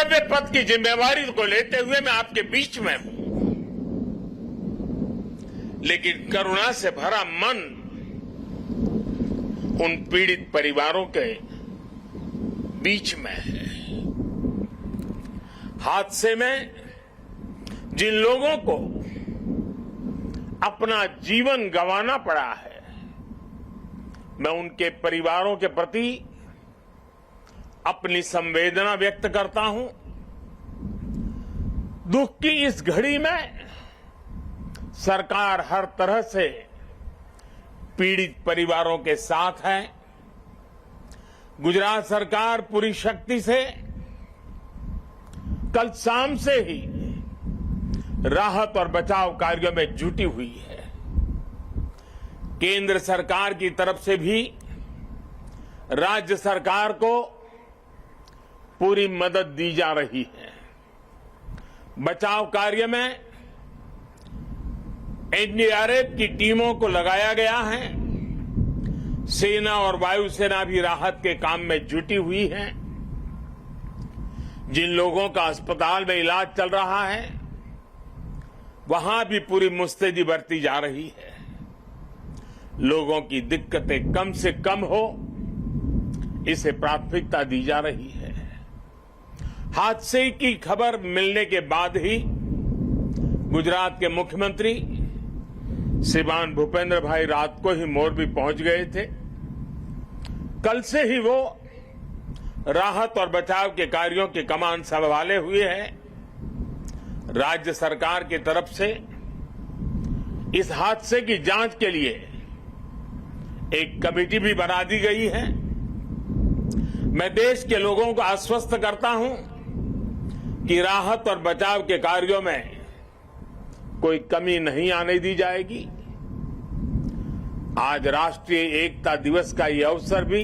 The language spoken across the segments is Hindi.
कर्तव्य पथ की जिम्मेवारी को लेते हुए मैं आपके बीच में हूं, लेकिन करुणा से भरा मन उन पीड़ित परिवारों के बीच में है। हादसे में जिन लोगों को अपना जीवन गंवाना पड़ा है, मैं उनके परिवारों के प्रति अपनी संवेदना व्यक्त करता हूं। दुख की इस घड़ी में सरकार हर तरह से पीड़ित परिवारों के साथ है। गुजरात सरकार पूरी शक्ति से कल शाम से ही राहत और बचाव कार्यों में जुटी हुई है। केंद्र सरकार की तरफ से भी राज्य सरकार को पूरी मदद दी जा रही है। बचाव कार्य में एनडीआरएफ की टीमों को लगाया गया है। सेना और वायुसेना भी राहत के काम में जुटी हुई है। जिन लोगों का अस्पताल में इलाज चल रहा है, वहां भी पूरी मुस्तैदी बरती जा रही है। लोगों की दिक्कतें कम से कम हो, इसे प्राथमिकता दी जा रही है। हादसे की खबर मिलने के बाद ही गुजरात के मुख्यमंत्री श्रीमान भूपेंद्र भाई रात को ही मोरबी पहुंच गए थे। कल से ही वो राहत और बचाव के कार्यों की कमान संभाले हुए हैं। राज्य सरकार की तरफ से इस हादसे की जांच के लिए एक कमेटी भी बना दी गई है। मैं देश के लोगों को आश्वस्त करता हूं कि राहत और बचाव के कार्यों में कोई कमी नहीं आने दी जाएगी। आज राष्ट्रीय एकता दिवस का ये अवसर भी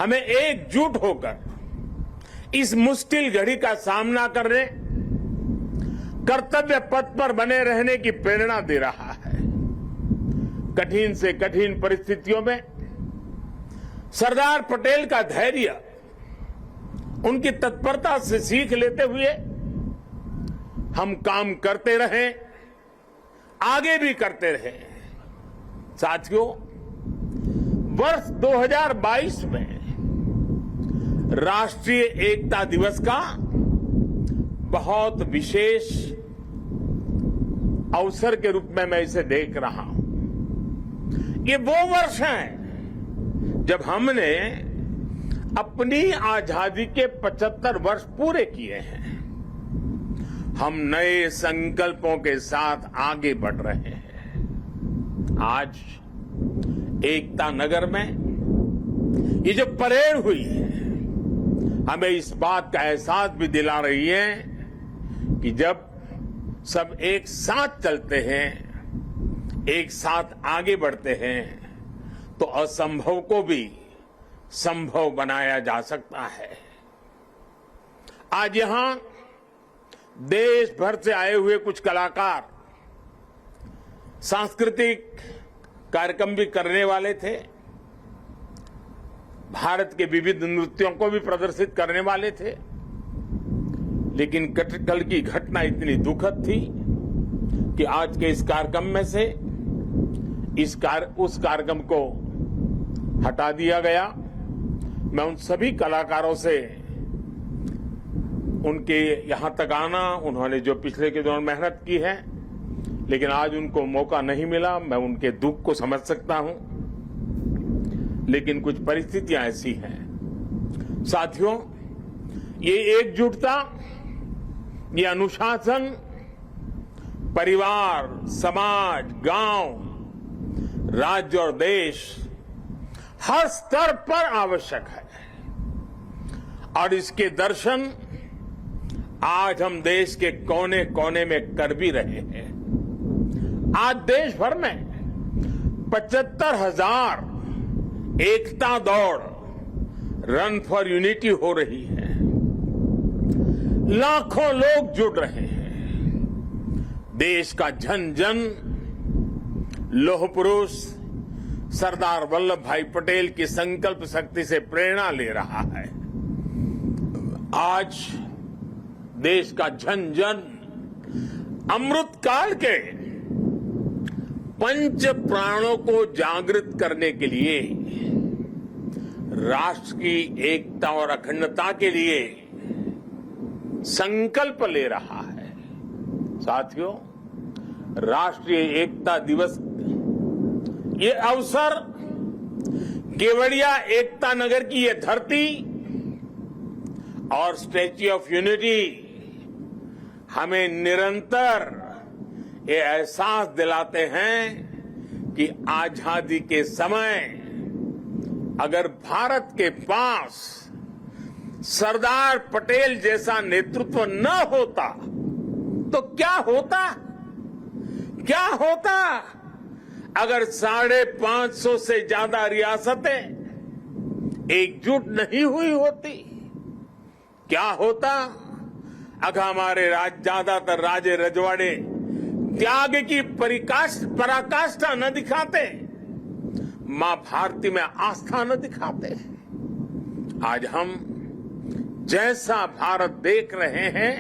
हमें एकजुट होकर इस मुश्किल घड़ी का सामना करने, कर्तव्य पथ पर बने रहने की प्रेरणा दे रहा है। कठिन से कठिन परिस्थितियों में सरदार पटेल का धैर्य, उनकी तत्परता से सीख लेते हुए हम काम करते रहे, आगे भी करते रहे। साथियों, वर्ष 2022 में राष्ट्रीय एकता दिवस का बहुत विशेष अवसर के रूप में मैं इसे देख रहा हूं। ये वो वर्ष है जब हमने अपनी आजादी के 75 वर्ष पूरे किए हैं। हम नए संकल्पों के साथ आगे बढ़ रहे हैं। आज एकता नगर में ये जो परेड हुई है, हमें इस बात का एहसास भी दिला रही है कि जब सब एक साथ चलते हैं, एक साथ आगे बढ़ते हैं, तो असंभव को भी संभव बनाया जा सकता है। आज यहां देश भर से आए हुए कुछ कलाकार सांस्कृतिक कार्यक्रम भी करने वाले थे। भारत के विविध नृत्यों को भी प्रदर्शित करने वाले थे, लेकिन कल की घटना इतनी दुखद थी कि आज के इस कार्यक्रम में से उस कार्यक्रम को हटा दिया गया। मैं उन सभी कलाकारों से उनके यहां तक आना, उन्होंने जो पिछले के दौरान मेहनत की है, लेकिन आज उनको मौका नहीं मिला, मैं उनके दुख को समझ सकता हूं, लेकिन कुछ परिस्थितियां ऐसी हैं। साथियों, ये एकजुटता, ये अनुशासन परिवार, समाज, गांव, राज्य और देश हर स्तर पर आवश्यक है, और इसके दर्शन आज हम देश के कोने कोने में कर भी रहे हैं। आज देश भर में 75,000 एकता दौड़, रन फॉर यूनिटी हो रही है। लाखों लोग जुड़ रहे हैं। देश का जन जन लौह पुरुष सरदार वल्लभ भाई पटेल की संकल्प शक्ति से प्रेरणा ले रहा है। आज देश का जन जन अमृत काल के पंच प्राणों को जागृत करने के लिए, राष्ट्र की एकता और अखंडता के लिए संकल्प ले रहा है। साथियों, राष्ट्रीय एकता दिवस ये अवसर केवड़िया एकता नगर की ये धरती और स्टैच्यू ऑफ यूनिटी हमें निरंतर ये एहसास दिलाते हैं कि आजादी के समय अगर भारत के पास सरदार पटेल जैसा नेतृत्व न होता तो क्या होता अगर 550 से ज्यादा रियासतें एकजुट नहीं हुई होती? क्या होता अगर हमारे ज्यादातर राजे रजवाड़े त्याग की पराकाष्ठा न दिखाते, मां भारती में आस्था न दिखाते? आज हम जैसा भारत देख रहे हैं,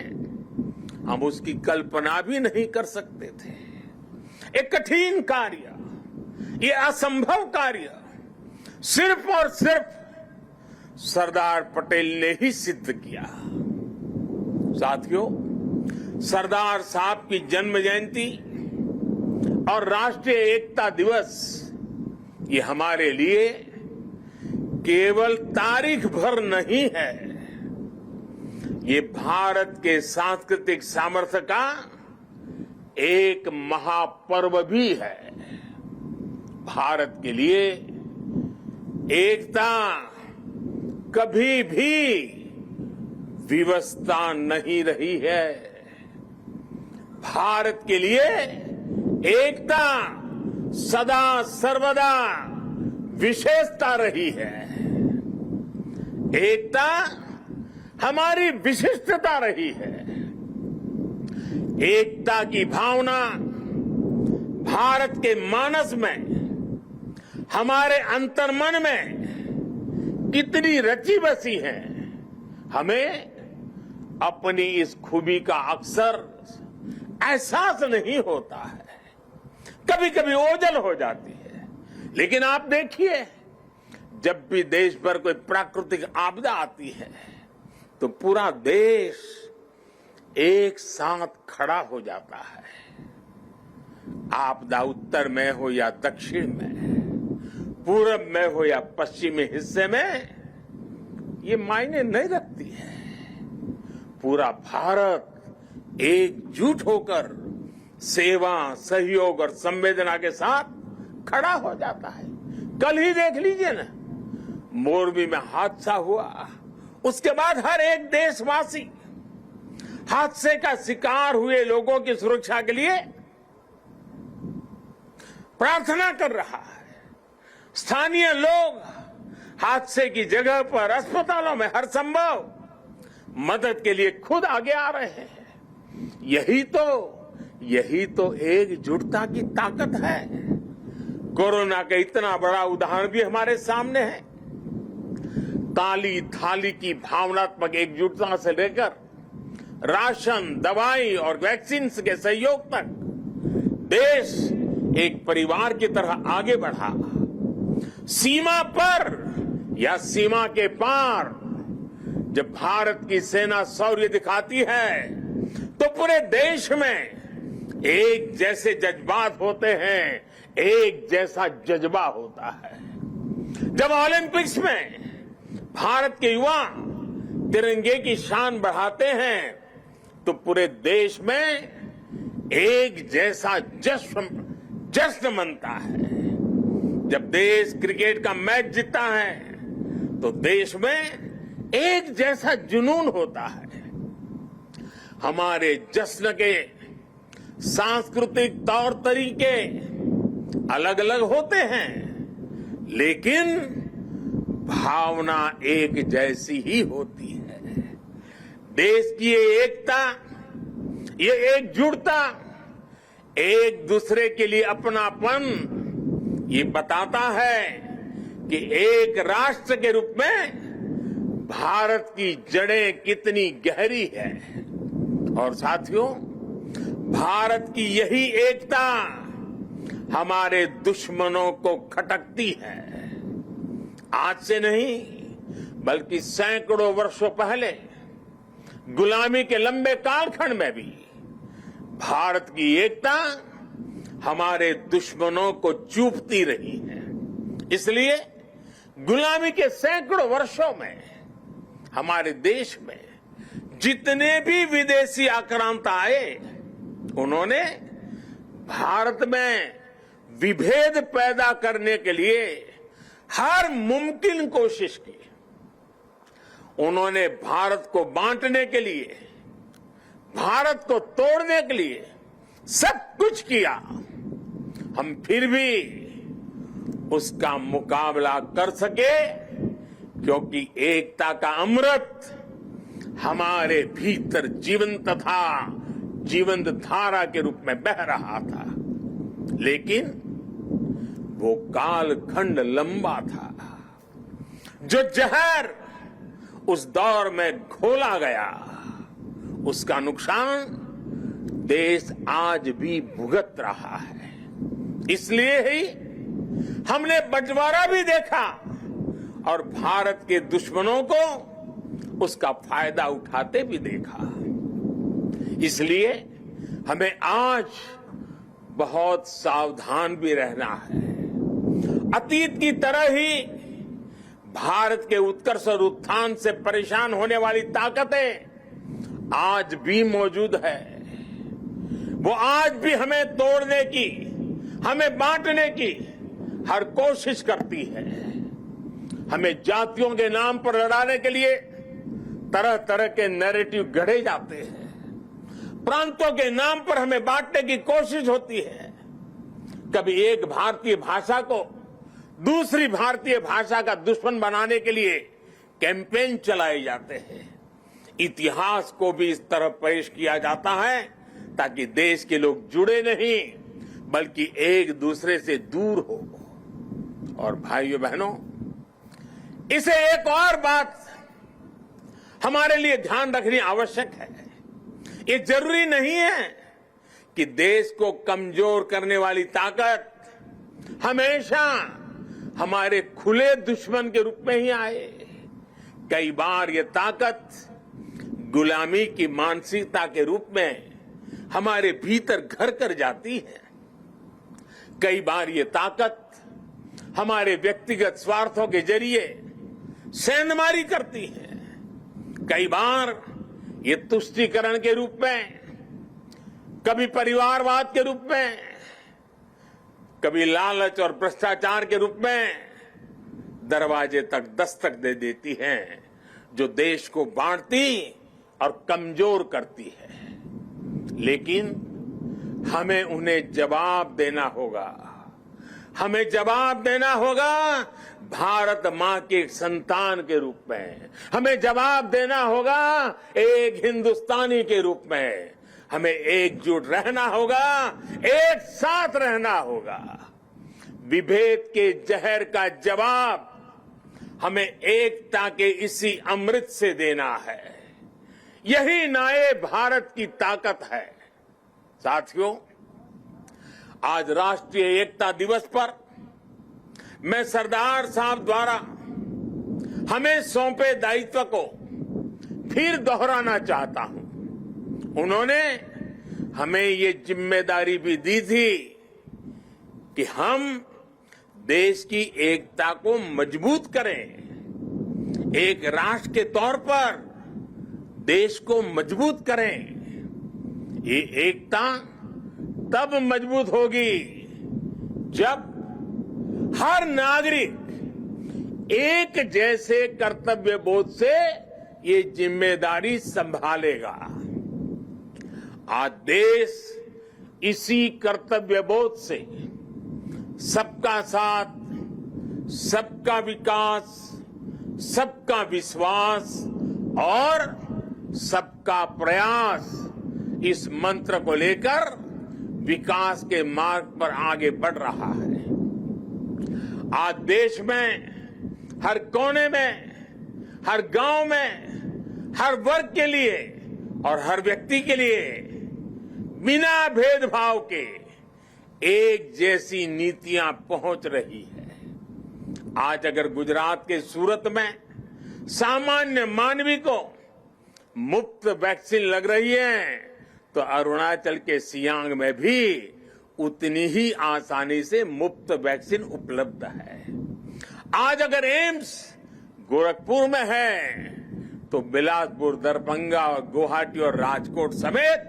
हम उसकी कल्पना भी नहीं कर सकते थे। एक कठिन कार्य, ये असंभव कार्य सिर्फ और सिर्फ सरदार पटेल ने ही सिद्ध किया। साथियों, सरदार साहब की जन्म जयंती और राष्ट्रीय एकता दिवस ये हमारे लिए केवल तारीख भर नहीं है, ये भारत के सांस्कृतिक सामर्थ्य का एक महापर्व भी है। भारत के लिए एकता कभी भी विवशता नहीं रही है। भारत के लिए एकता सदा सर्वदा विशेषता रही है। एकता हमारी विशिष्टता रही है। एकता की भावना भारत के मानस में, हमारे अंतर्मन में कितनी रची बसी है, हमें अपनी इस खूबी का अक्सर एहसास नहीं होता है। कभी कभी ओझल हो जाती है, लेकिन आप देखिए, जब भी देश पर कोई प्राकृतिक आपदा आती है तो पूरा देश एक साथ खड़ा हो जाता है। आपदा उत्तर में हो या दक्षिण में, पूरब में हो या पश्चिमी हिस्से में, ये मायने नहीं रखती है। पूरा भारत एकजुट होकर सेवा, सहयोग और संवेदना के साथ खड़ा हो जाता है। कल ही देख लीजिए ना, मोरबी में हादसा हुआ, उसके बाद हर एक देशवासी हादसे का शिकार हुए लोगों की सुरक्षा के लिए प्रार्थना कर रहा है। स्थानीय लोग हादसे की जगह पर अस्पतालों में हर संभव मदद के लिए खुद आगे आ रहे हैं। यही तो एकजुटता की ताकत है। कोरोना का इतना बड़ा उदाहरण भी हमारे सामने है। काली थाली की भावनात्मक एकजुटता से लेकर राशन, दवाई और वैक्सीन के सहयोग तक देश एक परिवार की तरह आगे बढ़ा। सीमा पर या सीमा के पार जब भारत की सेना शौर्य दिखाती है तो पूरे देश में एक जैसे जज्बात होते हैं, एक जैसा जज्बा होता है। जब ओलंपिक्स में भारत के युवा तिरंगे की शान बढ़ाते हैं तो पूरे देश में एक जैसा जश्न मनता है। जब देश क्रिकेट का मैच जीतता है तो देश में एक जैसा जुनून होता है। हमारे जश्न के सांस्कृतिक तौर तरीके अलग अलग होते हैं, लेकिन भावना एक जैसी ही होती है। देश की ये एकता, ये एकजुटता, एक दूसरे के लिए अपनापन, ये बताता है कि एक राष्ट्र के रूप में भारत की जड़ें कितनी गहरी है और साथियों, भारत की यही एकता हमारे दुश्मनों को खटकती है। आज से नहीं बल्कि सैकड़ों वर्षों पहले गुलामी के लंबे कालखंड में भी भारत की एकता हमारे दुश्मनों को चूपती रही है। इसलिए गुलामी के सैकड़ों वर्षों में हमारे देश में जितने भी विदेशी आक्रांता आए, उन्होंने भारत में विभेद पैदा करने के लिए हर मुमकिन कोशिश की। उन्होंने भारत को बांटने के लिए, भारत को तोड़ने के लिए सब कुछ किया। हम फिर भी उसका मुकाबला कर सके क्योंकि एकता का अमृत हमारे भीतर जीवंत धारा के रूप में बह रहा था। लेकिन वो कालखंड लंबा था। जो जहर उस दौर में घोला गया, उसका नुकसान देश आज भी भुगत रहा है। इसलिए ही हमने बंटवारा भी देखा और भारत के दुश्मनों को उसका फायदा उठाते भी देखा। इसलिए हमें आज बहुत सावधान भी रहना है। अतीत की तरह ही भारत के उत्कर्ष और उत्थान से परेशान होने वाली ताकतें आज भी मौजूद है। वो आज भी हमें तोड़ने की, हमें बांटने की हर कोशिश करती है। हमें जातियों के नाम पर लड़ाने के लिए तरह तरह के नैरेटिव गढ़े जाते हैं। प्रांतों के नाम पर हमें बांटने की कोशिश होती है। कभी एक भारतीय भाषा को दूसरी भारतीय भाषा का दुश्मन बनाने के लिए कैंपेन चलाए जाते हैं। इतिहास को भी इस तरह पेश किया जाता है ताकि देश के लोग जुड़े नहीं बल्कि एक दूसरे से दूर हो। और भाइयों बहनों, इसे एक और बात हमारे लिए ध्यान रखनी आवश्यक है। ये जरूरी नहीं है कि देश को कमजोर करने वाली ताकत हमेशा हमारे खुले दुश्मन के रूप में ही आए। कई बार ये ताकत गुलामी की मानसिकता के रूप में हमारे भीतर घर कर जाती है। कई बार ये ताकत हमारे व्यक्तिगत स्वार्थों के जरिए सेंधमारी करती है। कई बार ये तुष्टीकरण के रूप में, कभी परिवारवाद के रूप में, कभी लालच और भ्रष्टाचार के रूप में दरवाजे तक दस्तक दे देती हैं, जो देश को बांटती और कमजोर करती है। लेकिन हमें उन्हें जवाब देना होगा। हमें जवाब देना होगा भारत मां के संतान के रूप में। हमें जवाब देना होगा एक हिंदुस्तानी के रूप में। हमें एकजुट रहना होगा, एक साथ रहना होगा। विभेद के जहर का जवाब हमें एकता के इसी अमृत से देना है। यही नए भारत की ताकत है। साथियों, आज राष्ट्रीय एकता दिवस पर मैं सरदार साहब द्वारा हमें सौंपे दायित्व को फिर दोहराना चाहता हूं। उन्होंने हमें ये जिम्मेदारी भी दी थी कि हम देश की एकता को मजबूत करें, एक राष्ट्र के तौर पर देश को मजबूत करें। ये एकता तब मजबूत होगी जब हर नागरिक एक जैसे कर्तव्य बोध से ये जिम्मेदारी संभालेगा। आज देश इसी कर्तव्य बोध से सबका साथ, सबका विकास, सबका विश्वास और सबका प्रयास इस मंत्र को लेकर विकास के मार्ग पर आगे बढ़ रहा है। आज देश में हर कोने में हर गांव में, हर वर्ग के लिए और हर व्यक्ति के लिए बिना भेदभाव के एक जैसी नीतियां पहुंच रही है। आज अगर गुजरात के सूरत में सामान्य मानवी को मुफ्त वैक्सीन लग रही है, तो अरुणाचल के सियांग में भी उतनी ही आसानी से मुफ्त वैक्सीन उपलब्ध है। आज अगर एम्स गोरखपुर में है, तो बिलासपुर, दरभंगा, गुवाहाटी और राजकोट समेत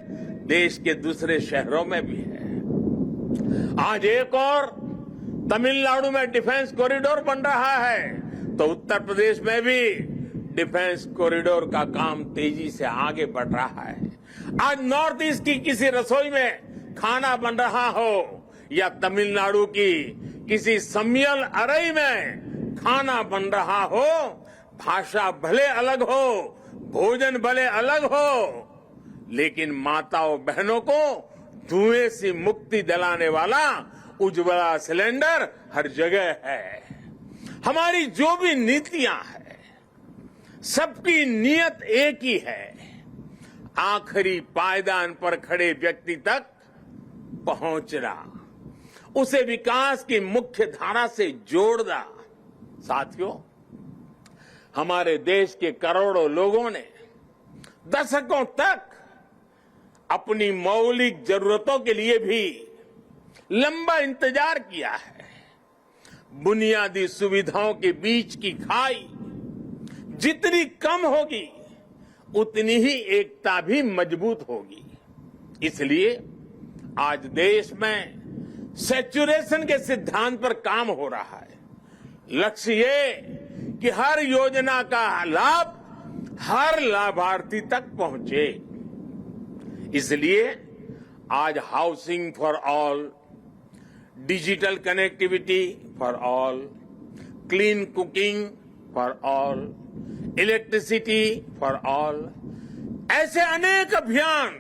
देश के दूसरे शहरों में भी है। आज एक और तमिलनाडु में डिफेंस कॉरिडोर बन रहा है, तो उत्तर प्रदेश में भी डिफेंस कॉरिडोर का काम तेजी से आगे बढ़ रहा है। आज नॉर्थ ईस्ट की किसी रसोई में खाना बन रहा हो या तमिलनाडु की किसी सम्मियल अरई में खाना बन रहा हो, भाषा भले अलग हो, भोजन भले अलग हो, लेकिन माताओं बहनों को धुएं से मुक्ति दिलाने वाला उज्ज्वला सिलेंडर हर जगह है। हमारी जो भी नीतियां हैं, सबकी नीयत एक ही है, आखिरी पायदान पर खड़े व्यक्ति तक पहुंचना, उसे विकास की मुख्य धारा से जोड़ना। साथियों, हमारे देश के करोड़ों लोगों ने दशकों तक अपनी मौलिक जरूरतों के लिए भी लंबा इंतजार किया है। बुनियादी सुविधाओं के बीच की खाई जितनी कम होगी, उतनी ही एकता भी मजबूत होगी। इसलिए आज देश में सैचुरेशन के सिद्धांत पर काम हो रहा है। लक्ष्य ये कि हर योजना का लाभ हर लाभार्थी तक पहुंचे। इसलिए आज housing for all, digital connectivity for all, clean cooking for all, electricity for all, ऐसे अनेक अभियान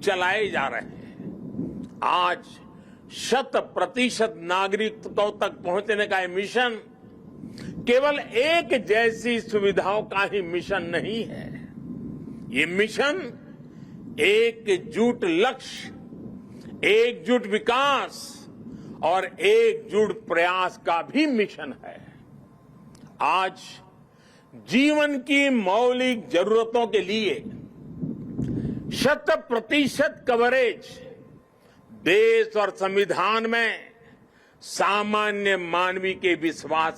चलाए जा रहे हैं। आज 100% नागरिकों तक पहुंचने का ये मिशन केवल एक जैसी सुविधाओं का ही मिशन नहीं है। ये मिशन एकजुट लक्ष्य, एकजुट विकास और एकजुट प्रयास का भी मिशन है। आज जीवन की मौलिक जरूरतों के लिए 100% कवरेज देश और संविधान में सामान्य मानवी के विश्वास